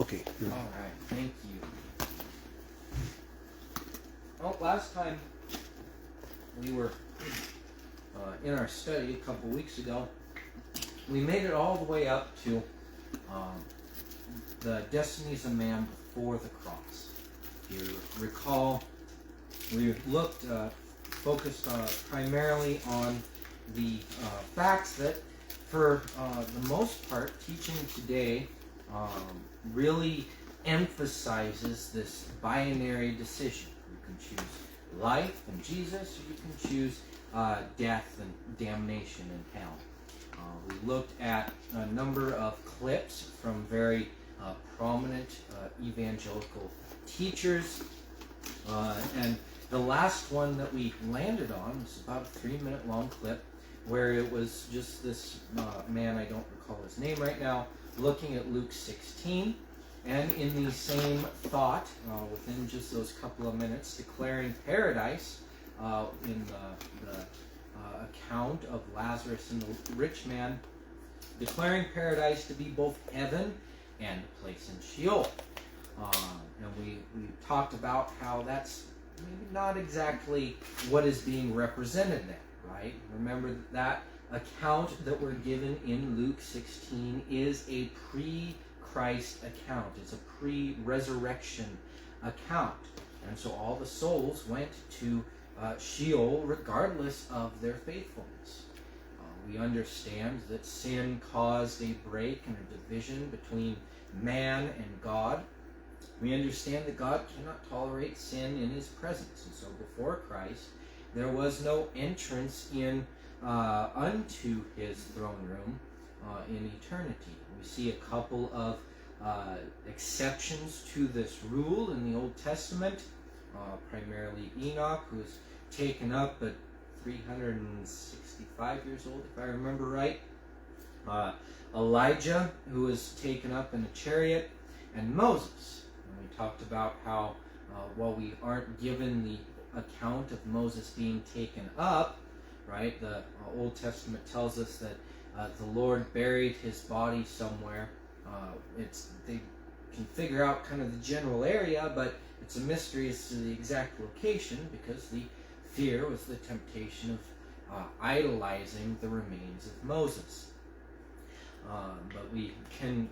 Okay. All right, thank you. Well, last time we were in our study a couple weeks ago, we made it all the way up to the destinies of man before the cross. If you recall, we looked, focused primarily on the facts that, for the most part, teaching today really emphasizes this binary decision. You can choose life and Jesus, or you can choose death and damnation and hell. We looked at a number of clips from very prominent evangelical teachers, and the last one that we landed on was about a 3-minute long clip where it was just this man, I don't recall his name right now, looking at Luke 16, and in the same thought, within just those couple of minutes, declaring paradise in the account of Lazarus and the rich man, declaring paradise to be both heaven and a place in Sheol. And we talked about how that's maybe not exactly what is being represented there, right? Remember that account that we're given in Luke 16 is a pre-Christ account. It's a pre-resurrection account. And so all the souls went to Sheol regardless of their faithfulness. We understand that sin caused a break and a division between man and God. We understand that God cannot tolerate sin in his presence. And so before Christ, there was no entrance in unto his throne room in eternity. We see a couple of exceptions to this rule in the Old Testament, primarily Enoch, who was taken up at 365 years old, if I remember right. Elijah, who was taken up in a chariot, and Moses. And we talked about how while we aren't given the account of Moses being taken up, right, the Old Testament tells us that the Lord buried his body somewhere. They can figure out kind of the general area, but it's a mystery as to the exact location, because the fear was the temptation of idolizing the remains of Moses. But we can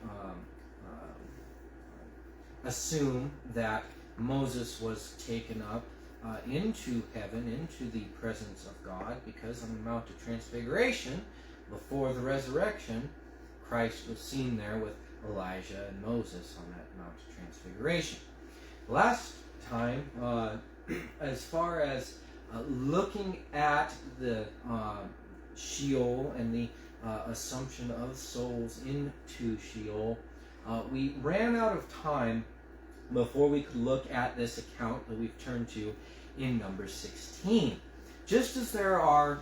assume that Moses was taken up into heaven, into the presence of God, because on the Mount of Transfiguration, before the resurrection, Christ was seen there with Elijah and Moses on that Mount of Transfiguration. Last time, as far as looking at the Sheol and the assumption of souls into Sheol, we ran out of time before we could look at this account that we've turned to in Numbers 16. Just as there are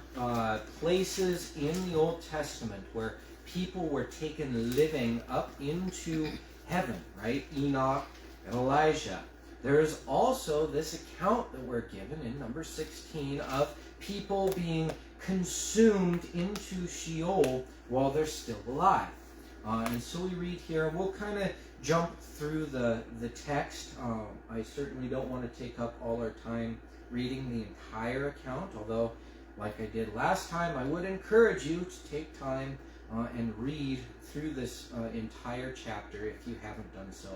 places in the Old Testament where people were taken living up into heaven, right? Enoch and Elijah. There is also this account that we're given in number 16 of people being consumed into Sheol while they're still alive. And so we read here, we'll kind of jump through the text. I certainly don't want to take up all our time reading the entire account, although, like I did last time, I would encourage you to take time and read through this entire chapter if you haven't done so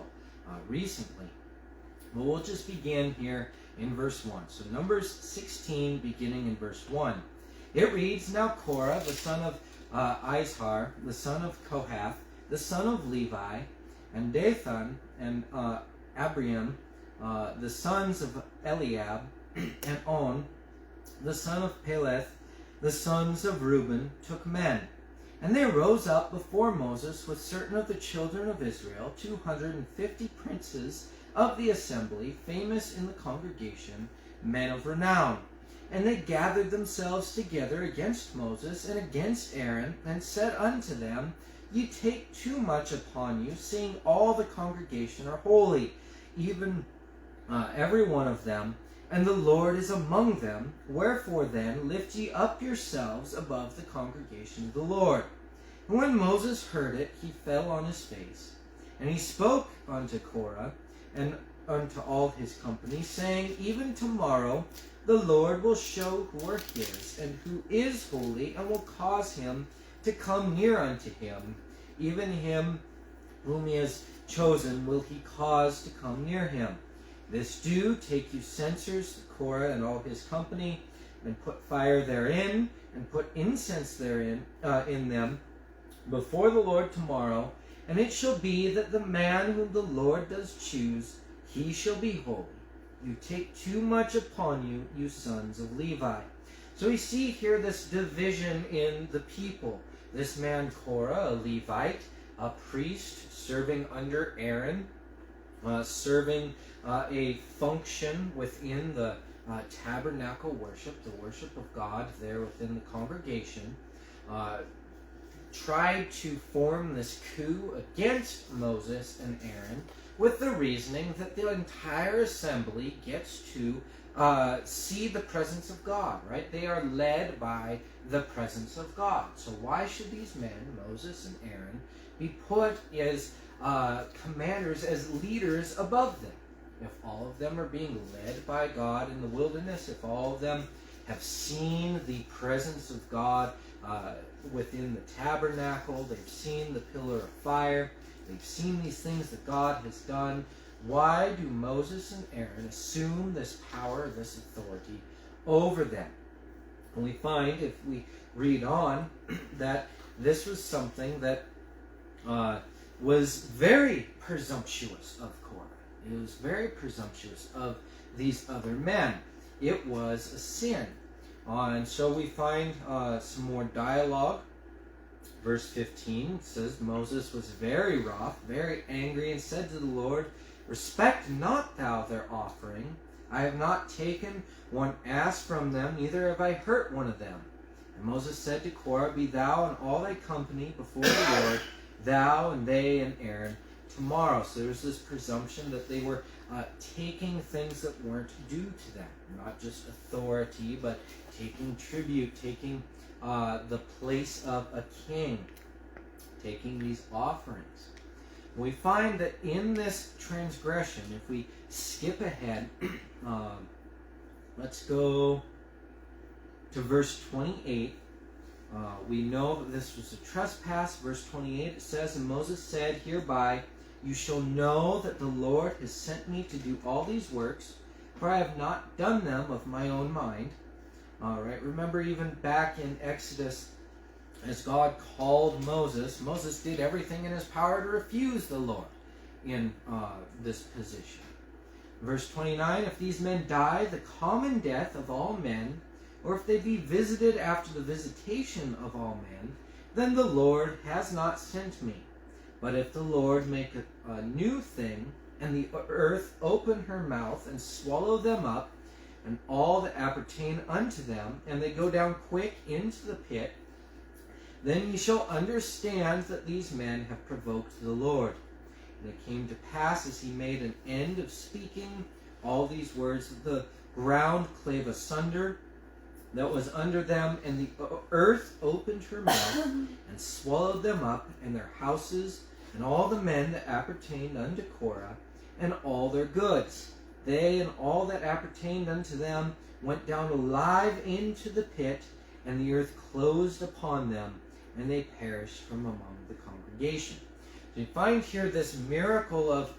recently. But we'll just begin here in verse 1. So Numbers 16, beginning in verse 1. It reads, Now Korah, the son of Izhar, the son of Kohath, the son of Levi, and Dathan and Abiram, the sons of Eliab, and On, the son of Peleth, the sons of Reuben, took men. And they rose up before Moses with certain of the children of Israel, 250 princes of the assembly, famous in the congregation, men of renown. And they gathered themselves together against Moses and against Aaron, and said unto them, Ye take too much upon you, seeing all the congregation are holy, even every one of them, and the Lord is among them. Wherefore then lift ye up yourselves above the congregation of the Lord. And when Moses heard it, he fell on his face. And he spoke unto Korah and unto all his company, saying, Even tomorrow the Lord will show who are his, and who is holy, and will cause him to come near unto him. Even him whom he has chosen will he cause to come near him. This do, take you censers to Korah and all his company, and put fire therein, and put incense therein in them before the Lord tomorrow. And it shall be that the man whom the Lord does choose, he shall be holy. You take too much upon you, you sons of Levi. So we see here this division in the people. This man Korah, a Levite, a priest serving under Aaron, serving a function within the tabernacle worship, the worship of God there within the congregation, tried to form this coup against Moses and Aaron with the reasoning that the entire assembly gets to see the presence of God, right? They are led by the presence of God. So why should these men, Moses and Aaron, be put as commanders, as leaders above them? If all of them are being led by God in the wilderness, if all of them have seen the presence of God within the tabernacle, they've seen the pillar of fire, they've seen these things that God has done, why do Moses and Aaron assume this power, this authority over them? And we find, if we read on, that this was something that was very presumptuous of Korah. It was very presumptuous of these other men. It was a sin. And so we find some more dialogue. Verse 15 says, Moses was very wroth, very angry, and said to the Lord, Respect not thou their offering. I have not taken one ass from them, neither have I hurt one of them. And Moses said to Korah, Be thou and all thy company before the Lord, thou and they and Aaron, tomorrow. So there's this presumption that they were taking things that weren't due to them. Not just authority, but taking tribute, taking the place of a king, taking these offerings. We find that in this transgression, if we skip ahead, let's go to verse 28. We know that this was a trespass. Verse 28, it says, And Moses said, Hereby you shall know that the Lord has sent me to do all these works, for I have not done them of my own mind. All right, remember even back in Exodus, as God called Moses, Moses did everything in his power to refuse the Lord in this position. Verse 29, If these men die the common death of all men, or if they be visited after the visitation of all men, then the Lord has not sent me. But if the Lord make a new thing, and the earth open her mouth and swallow them up, and all that appertain unto them, and they go down quick into the pit, then ye shall understand that these men have provoked the Lord. And it came to pass, as he made an end of speaking all these words, that the ground clave asunder that was under them, and the earth opened her mouth and swallowed them up, and their houses, and all the men that appertained unto Korah, and all their goods. They and all that appertained unto them went down alive into the pit, and the earth closed upon them, and they perished from among the congregation. So you find here this miracle of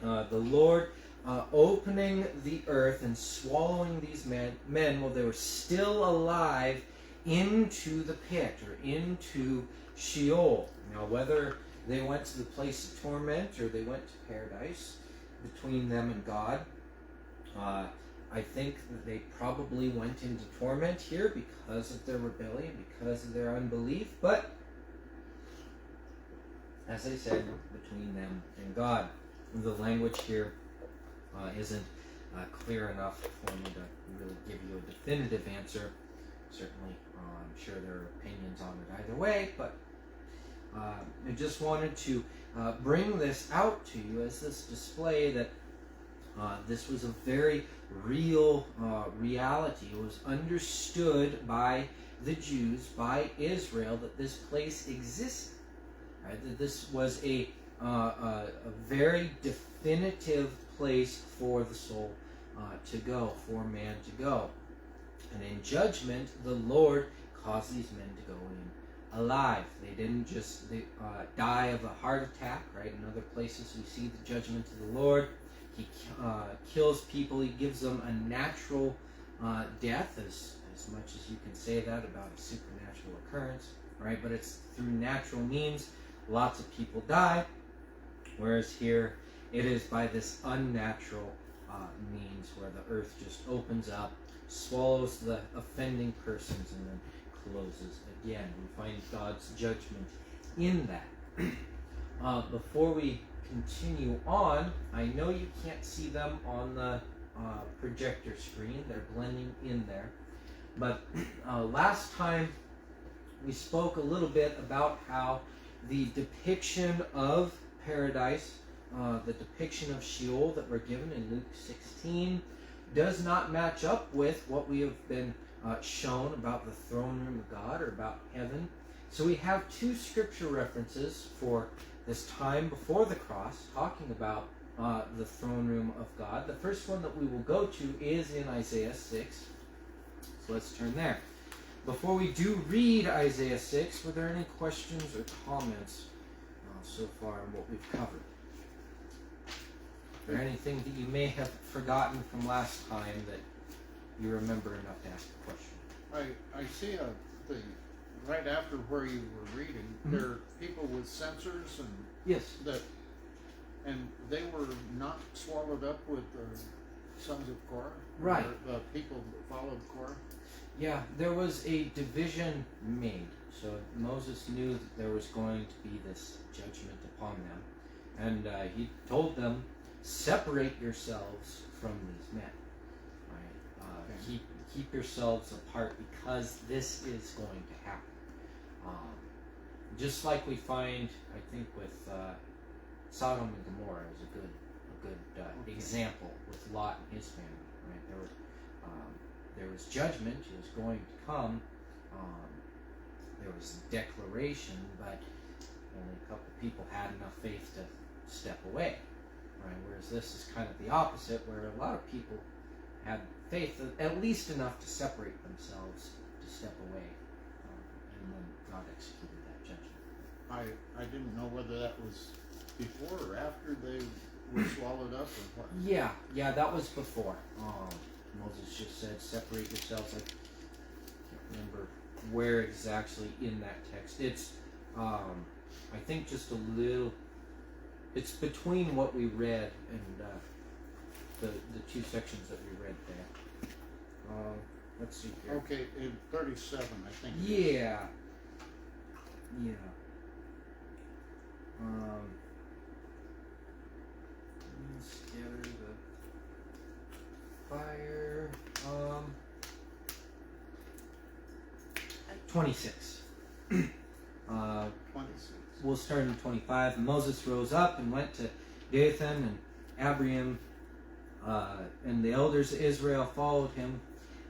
the Lord opening the earth and swallowing these men while they were still alive into the pit, or into Sheol. Now, whether they went to the place of torment or they went to paradise, between them and God, I think that they probably went into torment here because of their rebellion, because of their unbelief, but as I said, between them and God. The language here isn't clear enough for me to really give you a definitive answer. Certainly, I'm sure there are opinions on it either way, but I just wanted to bring this out to you as this display that this was a very real reality. It was understood by the Jews, by Israel, that this place existed. Right? That this was a a very definitive place for the soul to go, for man to go. And in judgment, the Lord caused these men to go in alive. They didn't just die of a heart attack, right? In other places we see the judgment of the Lord. He kills people. He gives them a natural death, as much as you can say that about a supernatural occurrence, right? But it's through natural means. Lots of people die, whereas here it is by this unnatural means, where the earth just opens up, swallows the offending persons, and then closes again. We find God's judgment in that. Before we continue on, I know you can't see them on the projector screen. They're blending in there. But last time we spoke a little bit about how the depiction of paradise, the depiction of Sheol that we're given in Luke 16, does not match up with what we have been shown about the throne room of God or about heaven. So we have two scripture references for this time before the cross, talking about the throne room of God. The first one that we will go to is in Isaiah 6. So let's turn there. Before we do read Isaiah 6, were there any questions or comments so far on what we've covered? Is there anything that you may have forgotten from last time that you remember enough to ask a question? I see a thing right after where you were reading. Mm-hmm. There are people with sensors and Yes. and they were not swallowed up with the sons of Korah. Right. The people that followed Korah. Yeah, there was a division made. So Moses knew that there was going to be this judgment upon them. And he told them, separate yourselves from these men. Right? Okay. Keep yourselves apart, because this is going to happen. Just like we find, I think, with Sodom and Gomorrah is a good example with Lot and his family. Right? There was judgment. It was going to come. There was declaration, but only a couple of people had enough faith to step away. Right? Whereas this is kind of the opposite, where a lot of people had faith, at least enough to separate themselves, to step away, and then God executed that judgment. I didn't know whether that was before or after they were swallowed up or what. Yeah, that was before. Moses just said, separate yourselves. I can't remember where exactly in that text. It's, I think, just a little. It's between what we read and the two sections that we read there. Let's see here. Okay, in 37, I think. Yeah. Let's gather the fire. 26. 26. We'll start in 25. Moses rose up and went to Dathan, and Abiram and the elders of Israel followed him.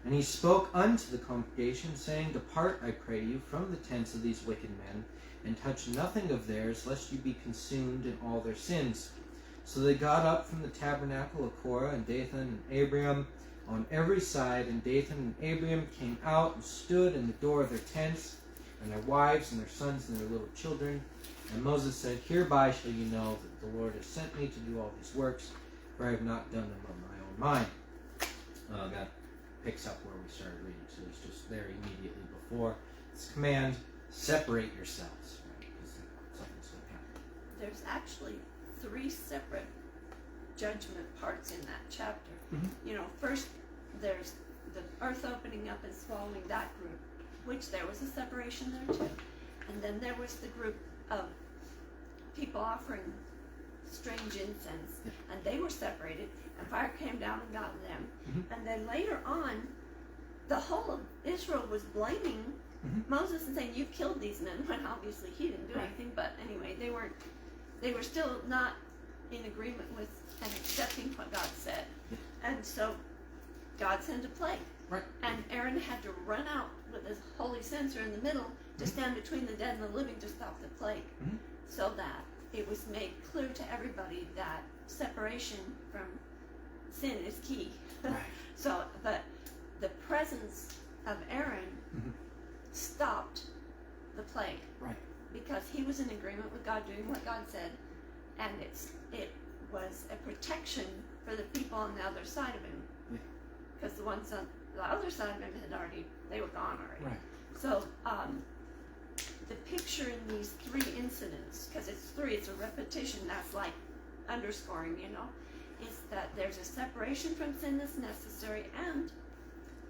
And he spoke unto the congregation, saying, Depart, I pray you, from the tents of these wicked men, and touch nothing of theirs, lest you be consumed in all their sins. So they got up from the tabernacle of Korah and Dathan and Abiram on every side, and Dathan and Abiram came out and stood in the door of their tents, and their wives and their sons and their little children. And Moses said, Hereby shall you know that the Lord has sent me to do all these works, for I have not done them on my own mind. That picks up where we started reading, so it's just there immediately before this command, separate yourselves, right? Because something's going to happen. There's actually 3 separate judgment parts in that chapter. Mm-hmm. You know, first there's the earth opening up and swallowing that group, which there was a separation there too. And then there was the group of people offering strange incense, and they were separated, and fire came down and got them. Mm-hmm. And then later on, the whole of Israel was blaming Moses and saying, "You've killed these men." When obviously he didn't do anything, but anyway, they were still not in agreement with and accepting what God said. And so God sent a plague. Right. And Aaron had to run out with his holy censer in the middle to stand between the dead and the living to stop the plague, so that it was made clear to everybody that separation from sin is key. Right. So, but the presence of Aaron stopped the plague. Right. Because he was in agreement with God, doing what God said, and it was a protection for the people on the other side of him. Because the ones on the other side of him they were gone already. Right. So, the picture in these three incidents, because it's three, it's a repetition, that's like underscoring, is that there's a separation from sin that's necessary, and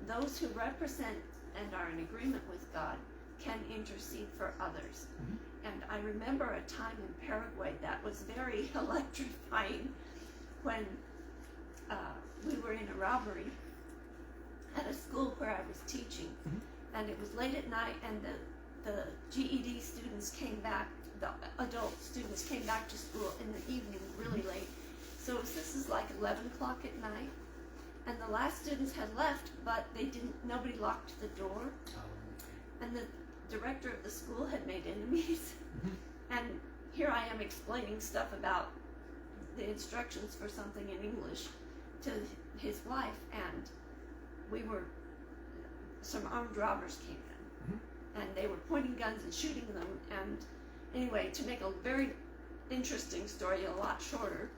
those who represent and are in agreement with God can intercede for others. And I remember a time in Paraguay that was very electrifying when we were in a robbery at a school where I was teaching. And it was late at night, and the GED students came back, the adult students came back to school in the evening really late. So this is like 11 o'clock at night, and the last students had left, but nobody locked the door. And the director of the school had made enemies. And here I am explaining stuff about the instructions for something in English to his wife, and some armed robbers came in, and they were pointing guns and shooting them. And anyway, to make a very interesting story a lot shorter,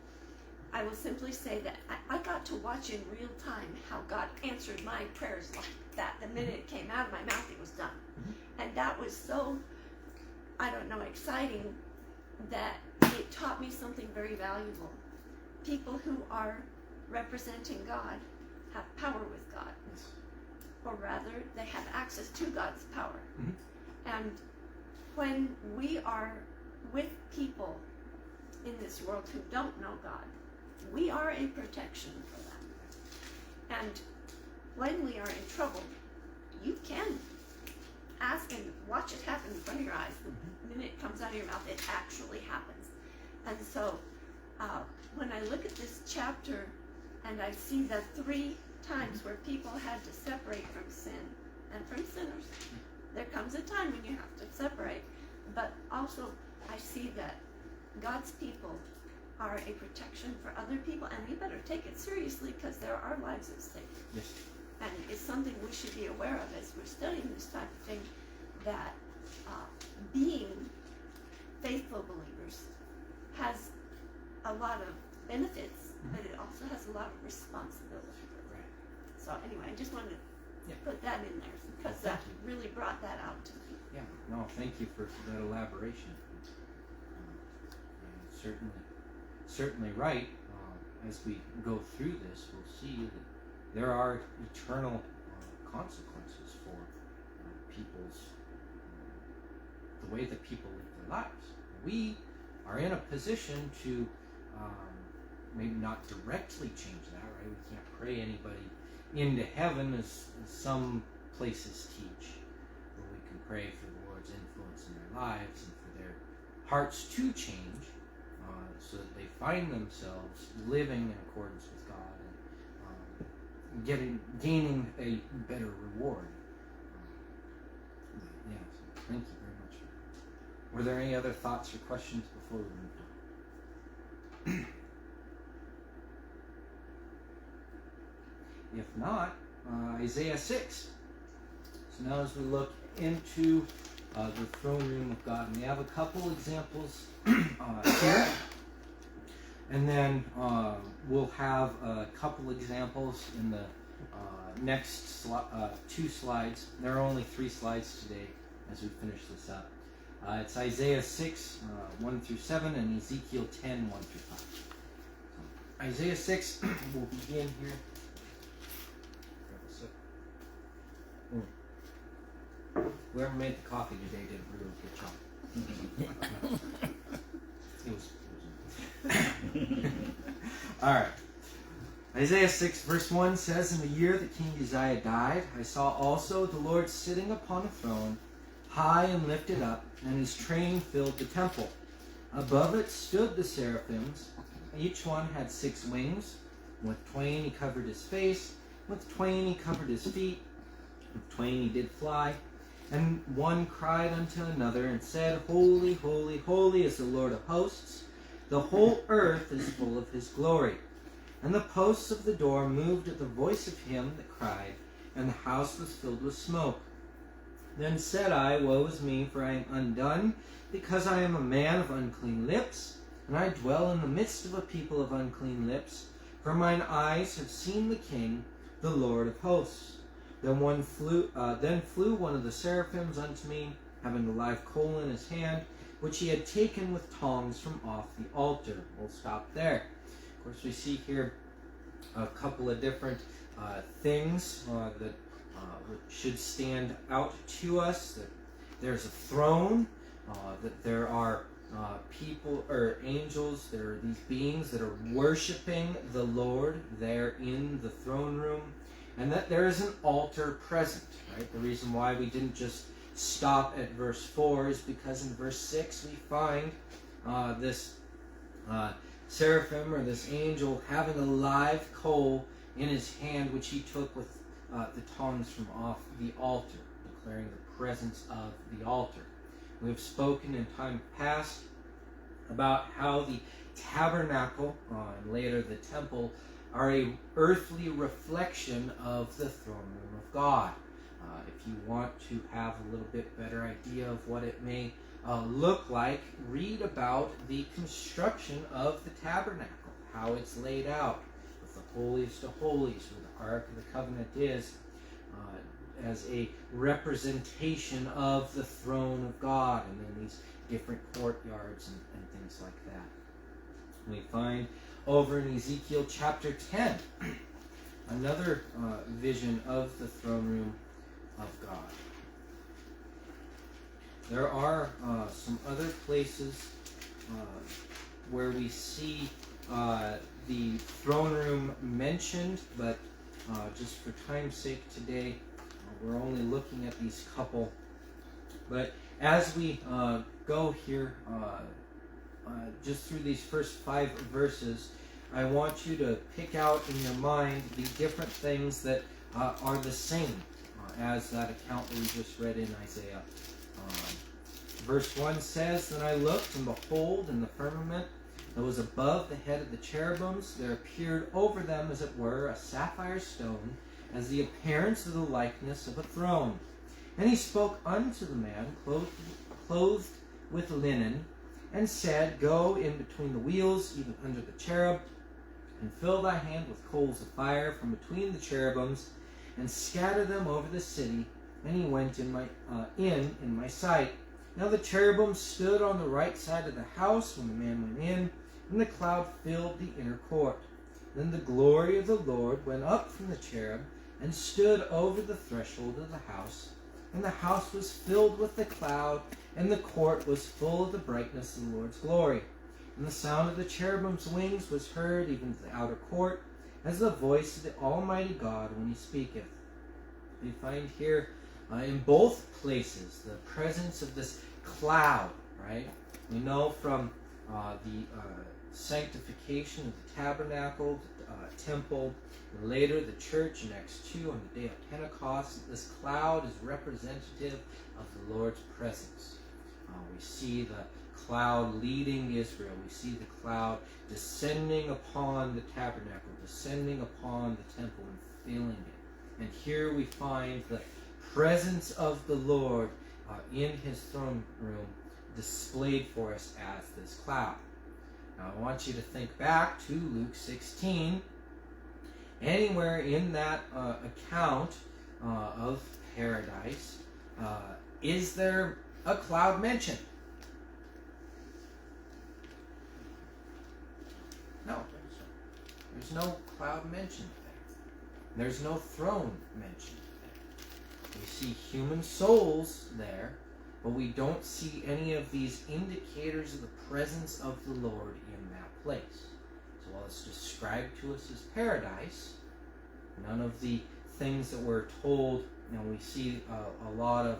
I will simply say that I got to watch in real time how God answered my prayers like that. The minute it came out of my mouth, it was done. And that was so, exciting, that it taught me something very valuable. People who are representing God have power with God. Or rather, they have access to God's power. And when we are with people in this world who don't know God, we are a protection for them. And when we are in trouble, you can ask and watch it happen in front of your eyes. The minute it comes out of your mouth, it actually happens. And so when I look at this chapter and I see the 3 times where people had to separate from sin and from sinners, there comes a time when you have to separate. But also I see that God's people are a protection for other people, and we better take it seriously because there are lives at stake. Yes. And it's something we should be aware of as we're studying this type of thing, that being faithful believers has a lot of benefits, but it also has a lot of responsibility. Right. So anyway, I just wanted to put that in there because that really brought that out to me. Yeah, no, thank you for that elaboration. Certainly right. As we go through this, we'll see that there are eternal consequences for the way that people live their lives. We are in a position to maybe not directly change that, right? We can't pray anybody into heaven as some places teach, but we can pray for the Lord's influence in their lives and for their hearts to change, so that they find themselves living in accordance with God and gaining a better reward. Yes, thank you very much. Were there any other thoughts or questions before we moved on? If not, Isaiah 6. So now as we look into the throne room of God, and we have a couple examples here. And then we'll have a couple examples in the next 2 slides. There are only 3 slides today as we finish this up. It's Isaiah 6, 1 through 7, and Ezekiel 10, 1 through 5. So, Isaiah 6, we'll begin here. Whoever made the coffee today did a really good job. It was Alright. Isaiah 6 verse 1 says, "In the year that King Uzziah died, I saw also the Lord sitting upon a throne, high and lifted up, and his train filled the temple. Above it stood the seraphims. Each one had 6 wings. With 2 he covered his face, with 2 he covered his feet, with 2 he did fly. And one cried unto another, and said, Holy, holy, holy is the Lord of hosts. The whole earth is full of his glory. And the posts of the door moved at the voice of him that cried, and the house was filled with smoke. Then said I, Woe is me, for I am undone, because I am a man of unclean lips, and I dwell in the midst of a people of unclean lips. For mine eyes have seen the King, the Lord of hosts. Then flew one of the seraphims unto me, having a live coal in his hand, which he had taken with tongs from off the altar. We'll stop there. Of course, we see here a couple of different things that should stand out to us. That there's a throne, that there are people or angels, there are these beings that are worshiping the Lord there in the throne room, and that there is an altar present, right? The reason why we didn't just stop at verse 4 is because in verse 6 we find this seraphim or this angel having a live coal in his hand, which he took with the tongs from off the altar, declaring the presence of the altar. We have spoken in time past about how the tabernacle and later the temple are a earthly reflection of the throne room of God. If you want to have a little bit better idea of what it may look like, read about the construction of the tabernacle, how it's laid out, with the holiest of holies, where the Ark of the Covenant is, as a representation of the throne of God, and then these different courtyards and things like that. We find over in Ezekiel chapter 10 another vision of the throne room of God. There are some other places where we see the throne room mentioned, but just for time's sake today, we're only looking at these couple. But as we go here, just through these first 5 verses, I want you to pick out in your mind the different things that are the same as that account that we just read in Isaiah. Verse 1 says, Then I looked, and behold, in the firmament that was above the head of the cherubims, there appeared over them, as it were, a sapphire stone, as the appearance of the likeness of a throne. And he spoke unto the man, clothed with linen, and said, Go in between the wheels, even under the cherub, and fill thy hand with coals of fire from between the cherubims, and scatter them over the city. And he went in my sight. Now the cherubim stood on the right side of the house when the man went in, and the cloud filled the inner court. Then the glory of the Lord went up from the cherub, and stood over the threshold of the house. And the house was filled with the cloud, and the court was full of the brightness of the Lord's glory. And the sound of the cherubim's wings was heard even to the outer court, as the voice of the Almighty God when he speaketh. We find here in both places the presence of this cloud, right? We know from the sanctification of the tabernacle, the temple, and later the church in Acts 2 on the day of Pentecost, this cloud is representative of the Lord's presence. We see the cloud leading Israel. We see the cloud descending upon the tabernacle, descending upon the temple and filling it. And here we find the presence of the Lord in his throne room displayed for us as this cloud. Now I want you to think back to Luke 16. Anywhere in that account of paradise, is there a cloud mentioned? No. There's no cloud mentioned there. There's no throne mentioned there. We see human souls there, but we don't see any of these indicators of the presence of the Lord in that place. So while it's described to us as paradise, none of the things that we're told, we see a lot of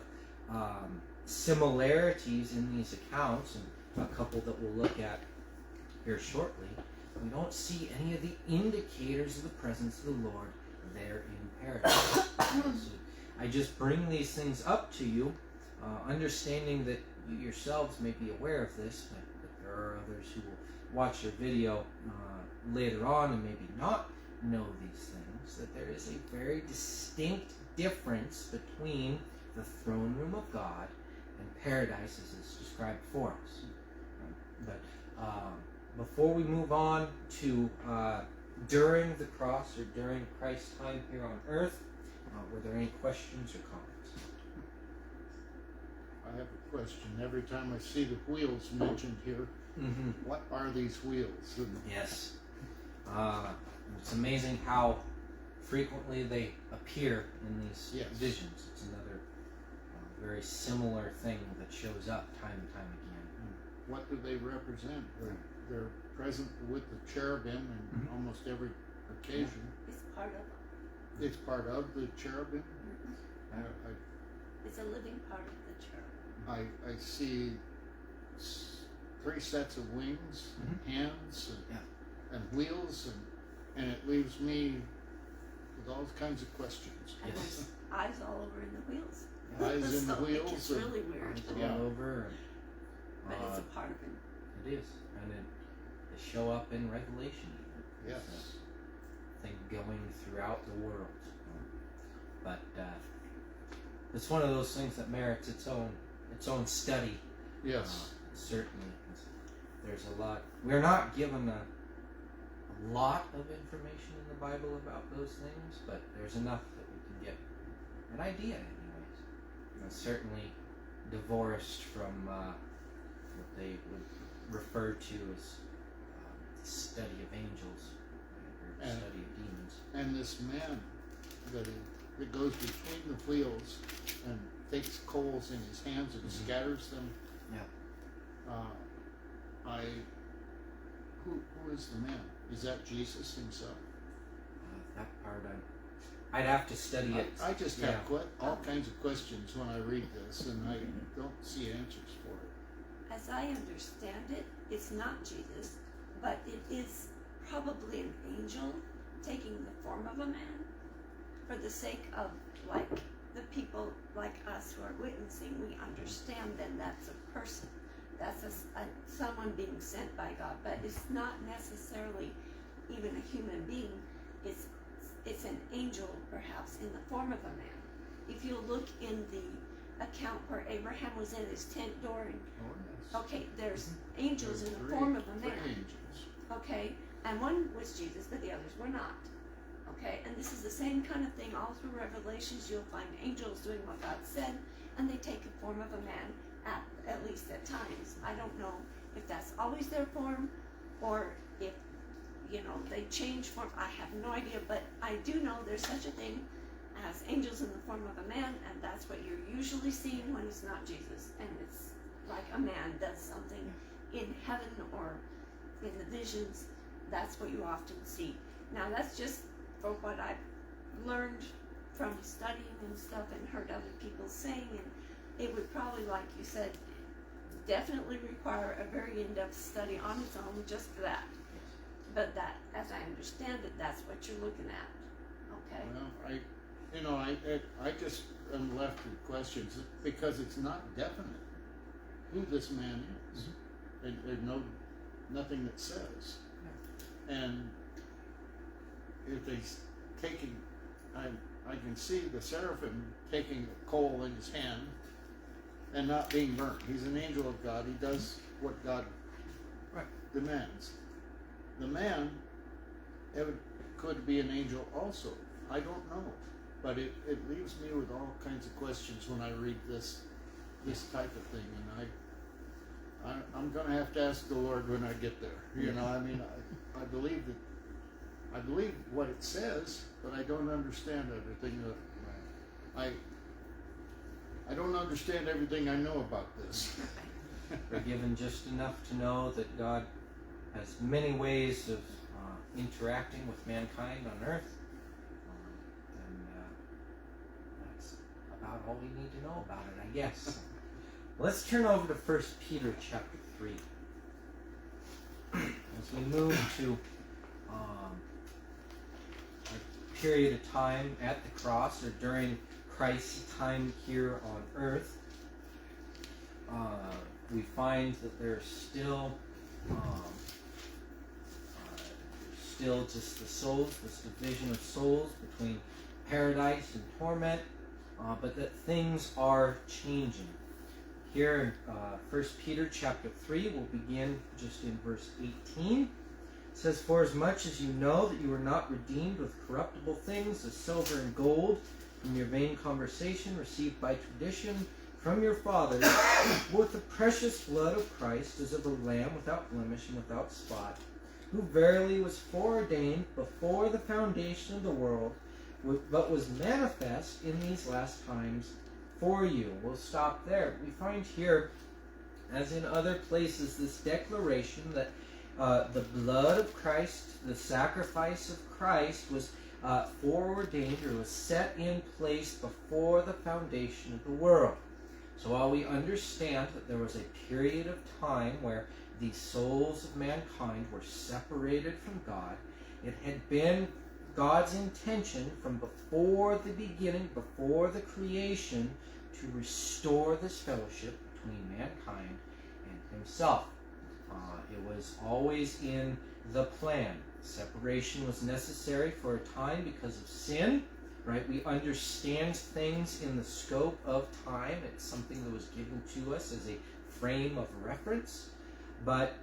similarities in these accounts, and a couple that we'll look at here shortly. We don't see any of the indicators of the presence of the Lord there in paradise. So I just bring these things up to you, understanding that you yourselves may be aware of this, but there are others who will watch your video later on and maybe not know these things, that there is a very distinct difference between the throne room of God and paradise as it's described for us. But before we move on to during the cross or during Christ's time here on earth, were there any questions or comments? I have a question. Every time I see the wheels mentioned here, what are these wheels? Yes. It's amazing how frequently they appear in these visions. It's another very similar thing that shows up time and time again. What do they represent? They're present with the cherubim in almost every occasion. It's part of them. It's part of the cherubim. It's a living part of the cherubim. I see 3 sets of wings, hands, and wheels, and it leaves me with all kinds of questions. And there's eyes all over in the wheels. Eyes in the wheels. It's really weird. All over. But it's a part of it. It is. And they show up in Revelation even. Yes. It's a thing going throughout the world. But it's one of those things that merits its own study. Yes. Certainly. There's a lot. We're not given a lot of information in the Bible about those things, but there's enough that we can get an idea anyways. And certainly divorced from what they would refer to as the study of angels or study of demons. And this man that goes between the wheels and takes coals in his hands and scatters them. Yeah. Who is the man? Is that Jesus himself? That part I'd have to study it. I just have all kinds of questions when I read this, and I don't see answers for it. As I understand it, it's not Jesus, but it is probably an angel taking the form of a man for the sake of, like, the people like us who are witnessing. We understand then that's a person. That's someone being sent by God, but it's not necessarily even a human being. It's an angel, perhaps, in the form of a man. If you look in the account where Abraham was in his tent door, okay, there's angels in the form of a man. 3 angels. Okay, and one was Jesus, but the others were not. Okay, and this is the same kind of thing all through Revelations. You'll find angels doing what God said, and they take the form of a man, at least at times. I don't know if that's always their form, or if, they change form. I have no idea, but I do know there's such a thing as angels in the form of a man, and that's what you're usually seeing when it's not Jesus, and it's like a man does something in heaven or in the visions. That's what you often see. Now, that's just for what I've learned from studying and stuff and heard other people saying, and it would probably, like you said, definitely require a very in-depth study on its own just for that. But that, as I understand it, that's what you're looking at. Okay? Well, I just am left with questions because it's not definite who this man is. There's nothing that says. And if he's taking, I can see the seraphim taking a coal in his hand and not being burnt. He's an angel of God. He does what God demands. The man could be an angel also. I don't know. But it leaves me with all kinds of questions when I read this type of thing. And I'm going to have to ask the Lord when I get there. I believe that I believe what it says, but I don't understand everything. I don't understand everything I know about this. We're given just enough to know that God has many ways of interacting with mankind on earth. And that's about all we need to know about it, I guess. Let's turn over to 1 Peter chapter 3. As we move to a period of time at the cross or during Christ's time here on earth, we find that there's still just the souls, this division of souls between paradise and torment, but that things are changing. Here in 1 Peter chapter 3, we'll begin just in verse 18. It says, "For as much as you know that you were not redeemed with corruptible things, as silver and gold, from your vain conversation received by tradition from your fathers, but with the precious blood of Christ, as of a lamb without blemish and without spot, who verily was foreordained before the foundation of the world, but was manifest in these last times for you." We'll stop there. We find here, as in other places, this declaration that the blood of Christ, the sacrifice of Christ, was foreordained or was set in place before the foundation of the world. So while we understand that there was a period of time where the souls of mankind were separated from God, it had been God's intention from before the beginning, before the creation, to restore this fellowship between mankind and himself. It was always in the plan. Separation was necessary for a time because of sin, right? We understand things in the scope of time. It's something that was given to us as a frame of reference, but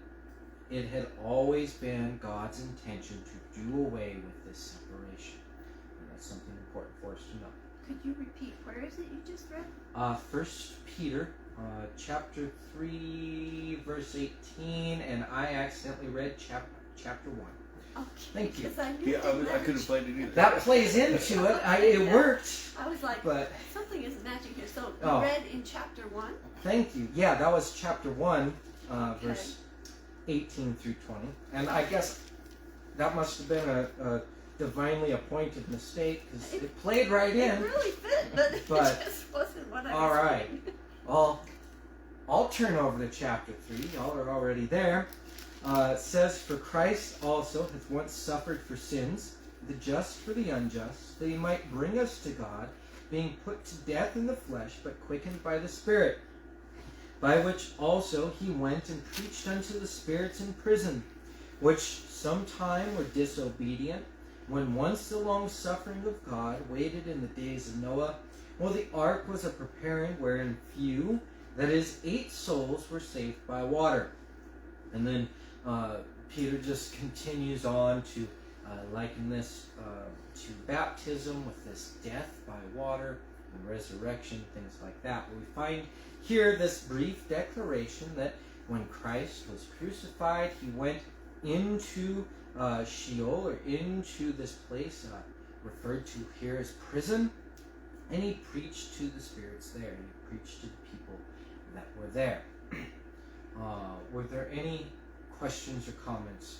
it had always been God's intention to do away with this separation. And that's something important for us to know. Could you repeat, where is it you just read? 1 Peter chapter 3, verse 18, and I accidentally read chapter 1. Okay. Thank you. 'Cause I knew Yeah, that I couldn't find it either. That plays into it. It worked. I was like, But something isn't matching here. So you Oh. read in chapter 1? thank you. Yeah, that was chapter 1, Okay. verse 18 through 20. And I guess that must have been a divinely appointed mistake because it played right It in. really fit, but But- it just wasn't what I all was right. reading. Well, I'll turn over to chapter 3. Y'all are already there. It says, "For Christ also hath once suffered for sins, the just for the unjust, that he might bring us to God, being put to death in the flesh, but quickened by the Spirit. By which also he went and preached unto the spirits in prison, which sometime were disobedient, when once the long suffering of God waited in the days of Noah, while the ark was a preparing, wherein few, that is, 8 souls, were saved by water." And then Peter just continues on to liken this to baptism with this death by water and resurrection, things like that. We find here this brief declaration that when Christ was crucified, he went into Sheol, or into this place referred to here as prison, and he preached to the spirits there. He preached to the people that were there. Were there any questions or comments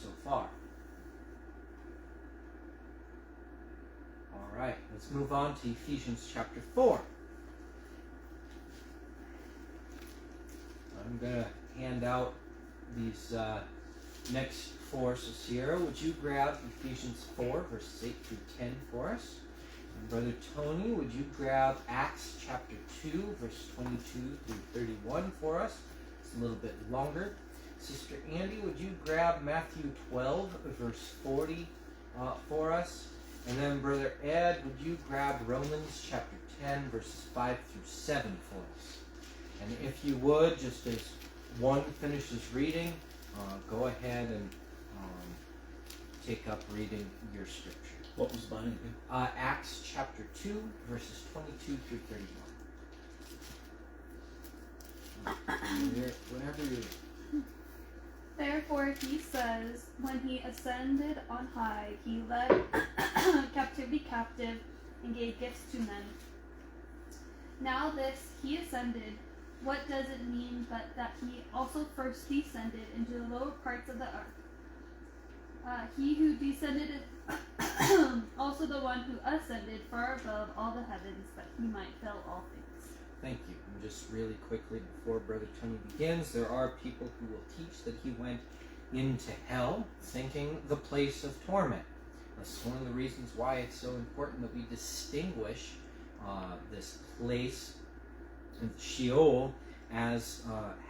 so far? All right, let's move on to Ephesians chapter 4. I'm going to hand out these next 4. So Sierra, would you grab Ephesians 4, verses 8 through 10 for us? And Brother Tony, would you grab Acts chapter 2, verse 22 through 31 for us? It's a little bit longer. Sister Andy, would you grab Matthew 12, verse 40 for us? And then Brother Ed, would you grab Romans chapter 10, verses 5 through 7 for us? And if you would, just as one finishes reading, go ahead and take up reading your scripture. What was mine again? Acts chapter 2, verses 22 through 31. Whenever you're ready. Therefore he says, when he ascended on high, he led captivity captive and gave gifts to men. Now this he ascended, what does it mean but that he also first descended into the lower parts of the earth? He who descended is also the one who ascended far above all the heavens, that he might fill all things. Thank you. And just really quickly before Brother Tony begins, there are people who will teach that he went into hell, thinking the place of torment. That's one of the reasons why it's so important that we distinguish this place, Sheol, as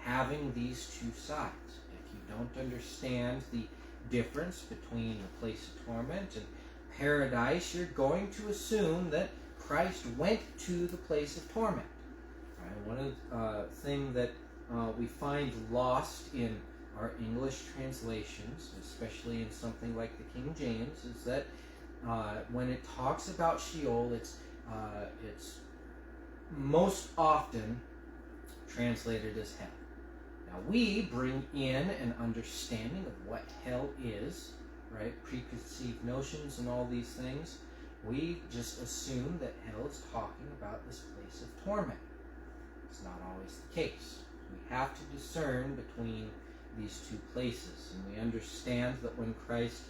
having these two sides. If you don't understand the difference between the place of torment and paradise, you're going to assume that Christ went to the place of torment. Right? One of the things that we find lost in our English translations, especially in something like the King James, is that when it talks about Sheol, it's most often translated as hell. Now we bring in an understanding of what hell is, right? Preconceived notions and all these things. We just assume that hell is talking about this place of torment. It's not always the case. We have to discern between these two places, and we understand that when Christ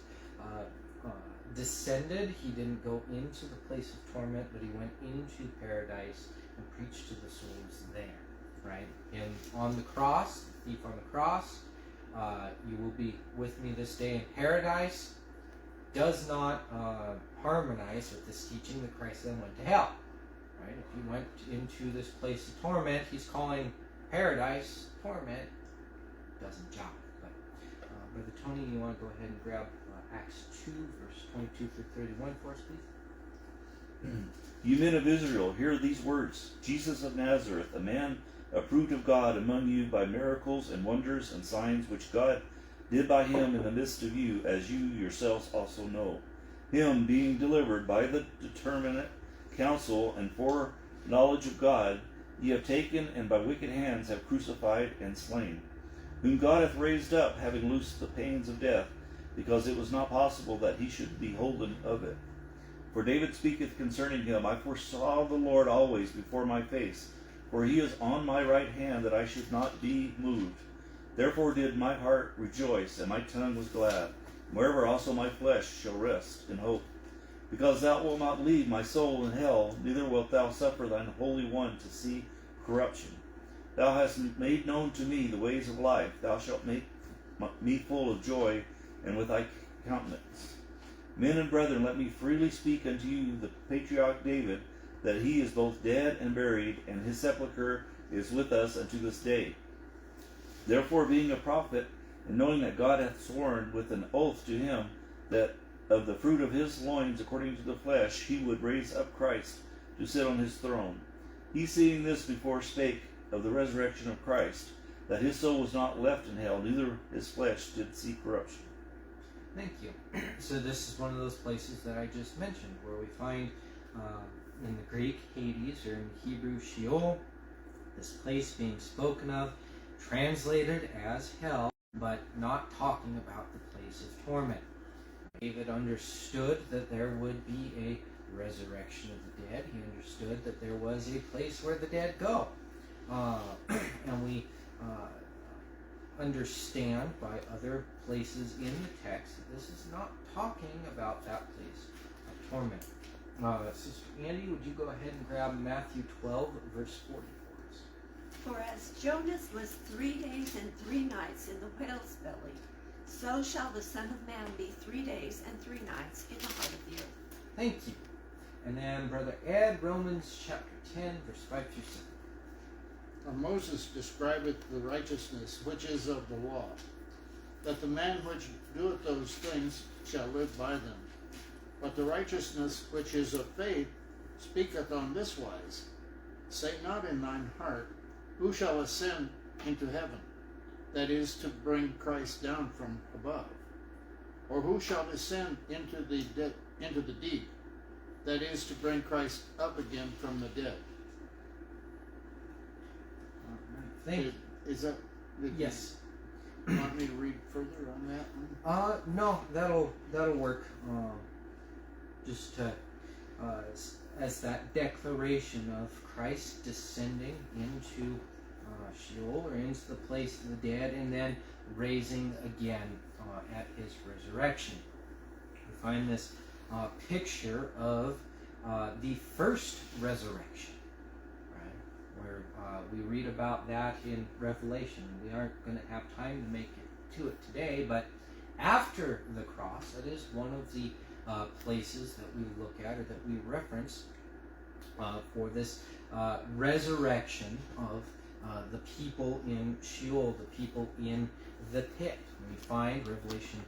descended, he didn't go into the place of torment, but he went into paradise and preached to the souls there, right? And on the cross, the thief on the cross, you will be with me this day in paradise, does not harmonize with this teaching that Christ then went to hell, right? If he went into this place of torment, he's calling paradise torment. Doesn't jive. But Brother Tony, you want to go ahead and grab Acts 2, verse 22 through 31 for us, please? You men of Israel, hear these words. Jesus of Nazareth, a man approved of God among you by miracles and wonders and signs which God did by him in the midst of you, as you yourselves also know. Him being delivered by the determinate counsel and foreknowledge of God, ye have taken, and by wicked hands have crucified and slain, whom God hath raised up, having loosed the pains of death, because it was not possible that he should be holden of it. For David speaketh concerning him, I foresaw the Lord always before my face, for he is on my right hand, that I should not be moved. Therefore did my heart rejoice, and my tongue was glad. Wherever also my flesh shall rest in hope. Because thou wilt not leave my soul in hell, neither wilt thou suffer thine Holy One to see corruption. Thou hast made known to me the ways of life. Thou shalt make me full of joy, and with thy countenance. Men and brethren, let me freely speak unto you the patriarch David, that he is both dead and buried, and his sepulchre is with us unto this day. Therefore, being a prophet, and knowing that God hath sworn with an oath to him, that of the fruit of his loins according to the flesh he would raise up Christ to sit on his throne. He, seeing this before, spake of the resurrection of Christ, that his soul was not left in hell, neither his flesh did see corruption. Thank you. So this is one of those places that I just mentioned, where we find in the Greek Hades, or in the Hebrew Sheol, this place being spoken of, translated as hell, but not talking about the place of torment. David understood that there would be a resurrection of the dead. He understood that there was a place where the dead go. And we understand by other places in the text that this is not talking about that place of torment. Sister Andy, would you go ahead and grab Matthew 12, verse 40 for us? For as Jonas was 3 days and 3 nights in the whale's belly, so shall the Son of Man be 3 days and 3 nights in the heart of the earth. Thank you. And then Brother Ed, Romans chapter 10, verse 5 through 7. Moses describeth the righteousness which is of the law, that the man which doeth those things shall live by them. But the righteousness which is of faith speaketh on this wise, say not in thine heart, who shall ascend into heaven, that is, to bring Christ down from above, or who shall descend into the deep, that is, to bring Christ up again from the dead. Thank you. Is that? Yes. You want me to read further on that one? No, that'll work. Just as that declaration of Christ descending into Sheol, or into the place of the dead, and then raising again at his resurrection. We find this picture of the first resurrection, right? Where we read about that in Revelation. We aren't going to have time to make it to it today, but after the cross, that is one of the places that we look at, or that we reference for this resurrection of the people in Sheol, the people in the pit. We find Revelation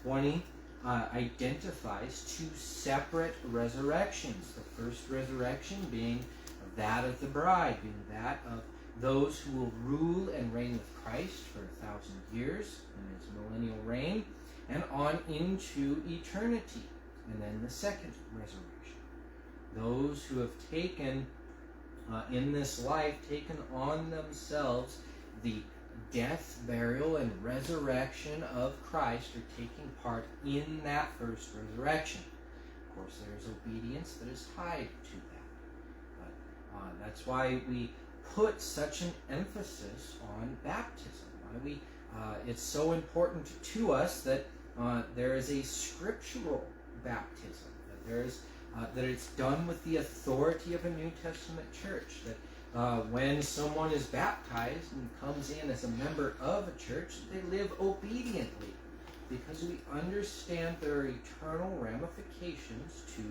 20 identifies two separate resurrections. The first resurrection being that of the bride, being that of those who will rule and reign with Christ for 1,000 years in his millennial reign, and on into eternity. And then the second resurrection, those who have taken in this life, taken on themselves the death, burial, and resurrection of Christ, are taking part in that first resurrection. Of course, there is obedience that is tied to that. But that's why we put such an emphasis on baptism. Why it's so important to us that there is a scriptural baptism, that there is that it's done with the authority of a New Testament church, that when someone is baptized and comes in as a member of a church, they live obediently, because we understand there are eternal ramifications to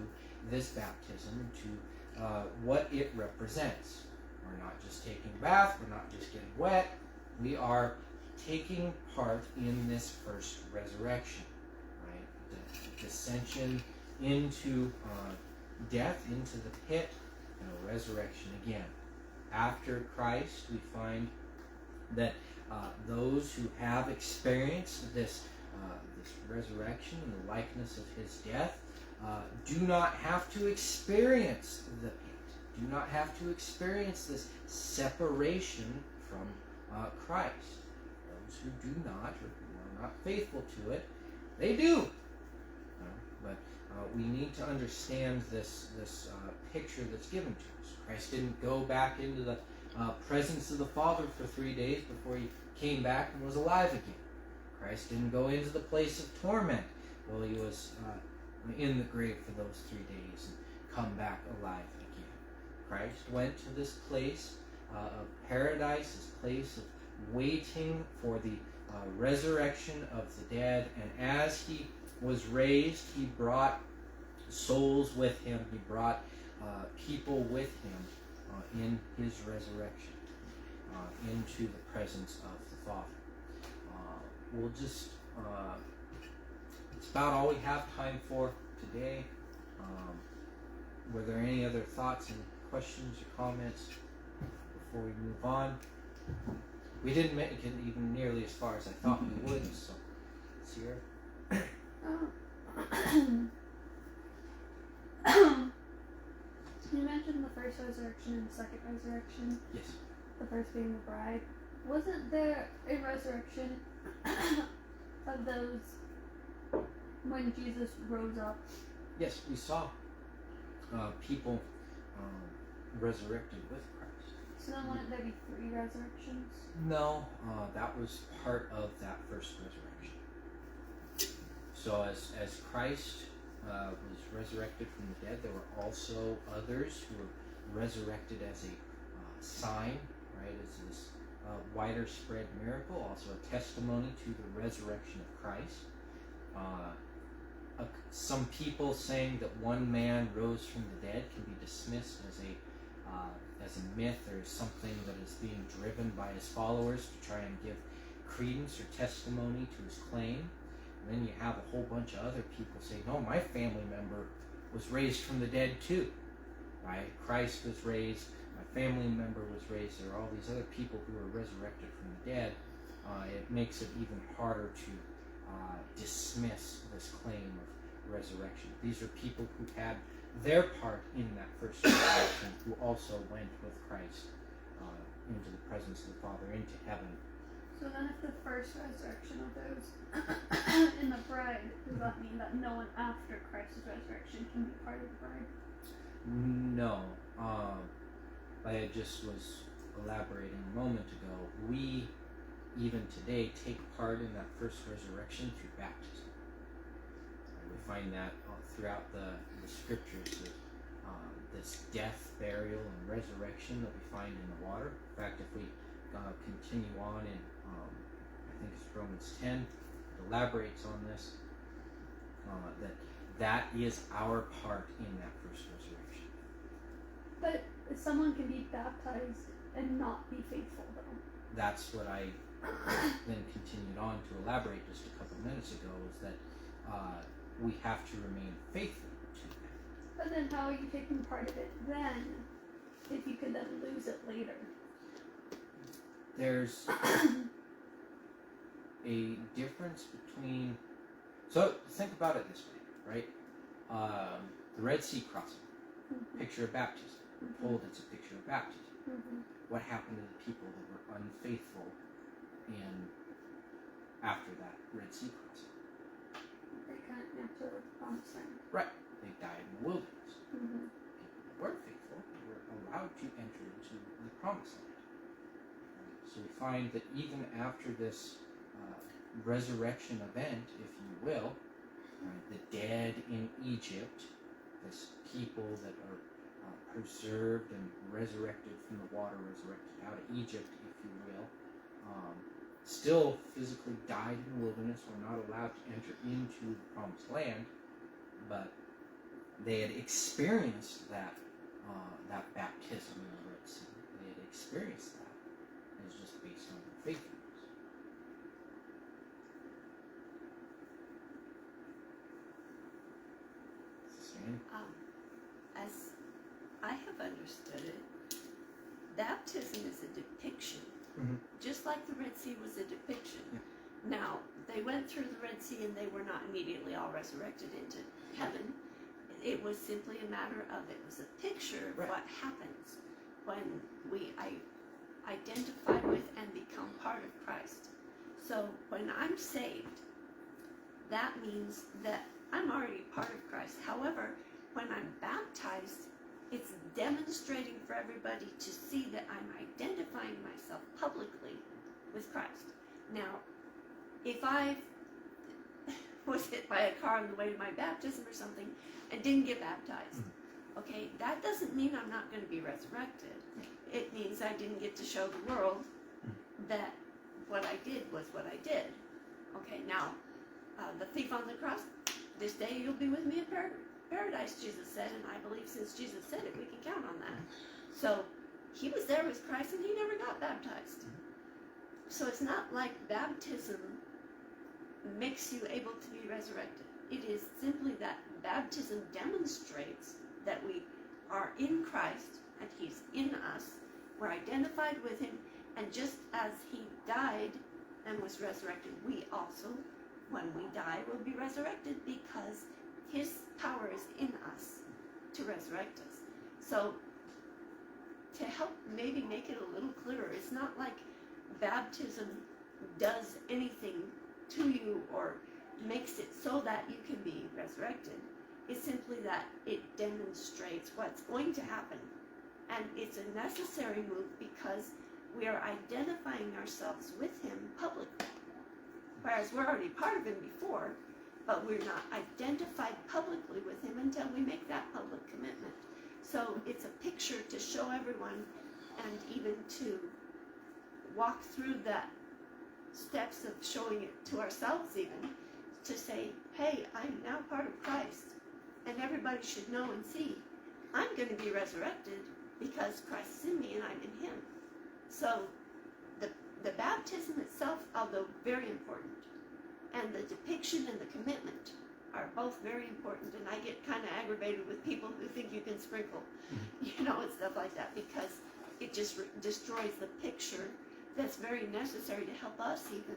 this baptism and to what it represents. We're not just taking a bath, we're not just getting wet, we are taking part in this first resurrection, right? The descension into death, into the pit, and a resurrection again. After Christ, we find that those who have experienced this resurrection and the likeness of his death do not have to experience the pit, do not have to experience this separation from Christ. Those who do not, or who are not faithful to it, they do. But we need to understand this picture that's given to us. Christ didn't go back into the presence of the Father for 3 days before he came back and was alive again. Christ didn't go into the place of torment while he was in the grave for those 3 days and come back alive again. Christ went to this place of paradise, this place of waiting for the resurrection of the dead, and as he was raised, he brought souls with him, he brought people with him in his resurrection into the presence of the Father. We'll just, it's about all we have time for today. Were there any other thoughts and questions or comments before we move on? We didn't make it even nearly as far as I thought we would, so Sierra? You mentioned the first resurrection and the second resurrection. Yes. The first being the bride. Wasn't there a resurrection of those when Jesus rose up? Yes, we saw people resurrected with Christ. So then wouldn't there be 3 resurrections? No, that was part of that first resurrection. So as Christ was resurrected from the dead, there were also others who were resurrected as a sign, right, as this wider spread miracle, also a testimony to the resurrection of Christ. Some people saying that one man rose from the dead can be dismissed as a myth, or something that is being driven by his followers to try and give credence or testimony to his claim. And then you have a whole bunch of other people say, no, my family member was raised from the dead too, right? Christ was raised, my family member was raised. There are all these other people who were resurrected from the dead. It makes it even harder to dismiss this claim of resurrection. These are people who had their part in that first resurrection, who also went with Christ into the presence of the Father, into heaven. So then if the first resurrection of those in the bride, does that mean that no one after Christ's resurrection can be part of the bride? No. I just was elaborating a moment ago. We, even today, take part in that first resurrection through baptism. We find that throughout the scriptures, that this death, burial, and resurrection that we find in the water. In fact, if we continue on in, I think it's Romans 10, it elaborates on this, that is our part in that first resurrection. But someone can be baptized and not be faithful, though. That's what I then continued on to elaborate just a couple minutes ago, is that we have to remain faithful to that. But then how are you taking part of it then, if you could then lose it later? There's a difference between, so think about it this way, right? The Red Sea crossing, picture of baptism. We're told it's a picture of baptism. What happened to the people that were unfaithful after that Red Sea crossing? They can't enter the promised land. Right. They died in the wilderness. Mm-hmm. People that weren't faithful were allowed to enter into the promised land. So we find that even after this resurrection event, if you will, the dead in Egypt, this people that are preserved and resurrected from the water, resurrected out of Egypt, if you will, still physically died in the wilderness, were not allowed to enter into the promised land, but they had experienced that baptism in the Red Sea. They had experienced that. It was just based on their faithfulness. As I have understood it, baptism is a depiction, just like the Red Sea was a depiction. Yeah. Now, they went through the Red Sea and they were not immediately all resurrected into heaven. It was simply a matter of, it was a picture of what happens when we identify with and become part of Christ. So when I'm saved, that means that I'm already part of Christ. However, when I'm baptized, it's demonstrating for everybody to see that I'm identifying myself publicly with Christ. Now, if I was hit by a car on the way to my baptism or something and didn't get baptized, okay, that doesn't mean I'm not going to be resurrected. It means I didn't get to show the world that what I did was what I did. Okay, now, the thief on the cross, this day you'll be with me in paradise, Jesus said, and I believe since Jesus said it, we can count on that. So, he was there with Christ and he never got baptized. So it's not like baptism makes you able to be resurrected. It is simply that baptism demonstrates that we are in Christ and he's in us. We're identified with him, and just as he died and was resurrected, we also, when we die, will be resurrected because his power is in us to resurrect us. So, to help maybe make it a little clearer, it's not like baptism does anything to you or makes it so that you can be resurrected. It's simply that it demonstrates what's going to happen. And it's a necessary move because we are identifying ourselves with him publicly. Whereas we're already part of him before, but we're not identified publicly with him until we make that public commitment. So it's a picture to show everyone, and even to walk through that steps of showing it to ourselves even, to say, hey, I'm now part of Christ, and everybody should know and see, I'm going to be resurrected because Christ is in me and I'm in him. So the baptism itself, although very important, and the depiction and the commitment are both very important, and I get kind of aggravated with people who think you can sprinkle, and stuff like that, because it just destroys the picture that's very necessary to help us even,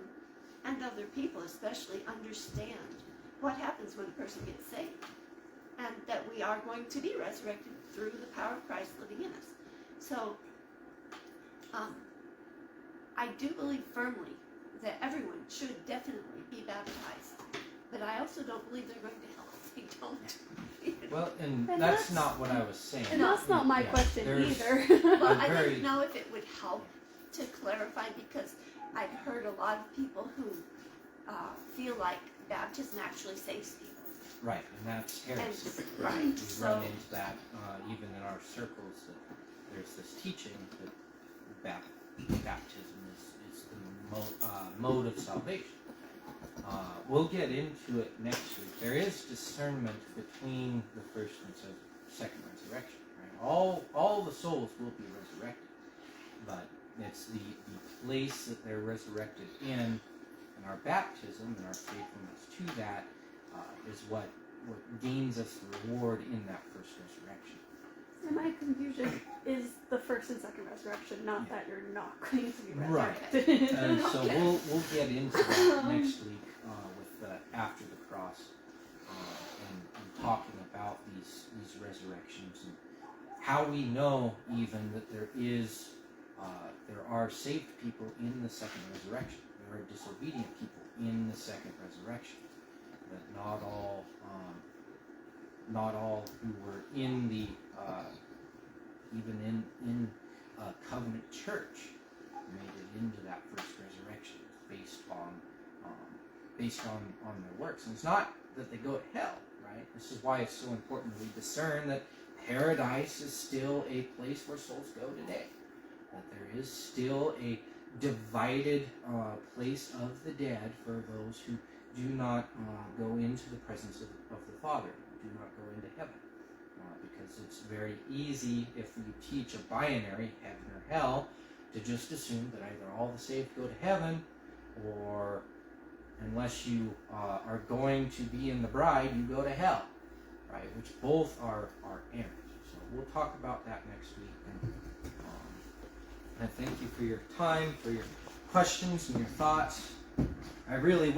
and other people especially, understand what happens when a person gets saved, and that we are going to be resurrected through the power of Christ living in us. So, I do believe firmly that everyone should definitely be baptized, but I also don't believe they're going to hell if they don't. Well, and And that's that's- not what I was saying. And that's not my Yeah, question there's- either. Well, I very- didn't know if it would help to clarify, because I've heard a lot of people who feel like baptism actually saves people. Right, and that's heresy. Right, We so run into that even in our circles, that there's this teaching that baptism is the mode of salvation. We'll get into it next week. There is discernment between the first and second resurrection, Right? All the souls will be resurrected, but it's the place that they're resurrected in, and our baptism and our faithfulness to that is what gains us the reward in that first resurrection. And my confusion is the first and second resurrection, not that you're not going to be Right. resurrected. And so we'll get into that next week with the after the cross and talking about these resurrections and how we know even that there are saved people in the second resurrection. There are disobedient people in the second resurrection. That not all who were in the even in a covenant church made it into that first resurrection based on their works. And it's not that they go to hell, right? This is why it's so important that we discern that paradise is still a place where souls go today. That there is still a divided place of the dead for those who do not go into the presence of the Father, do not go into heaven. Because it's very easy, if you teach a binary, heaven or hell, to just assume that either all the saved go to heaven, or unless you are going to be in the bride, you go to hell, right? Which both are errant. So we'll talk about that next week. And I thank you for your time, for your questions and your thoughts. I really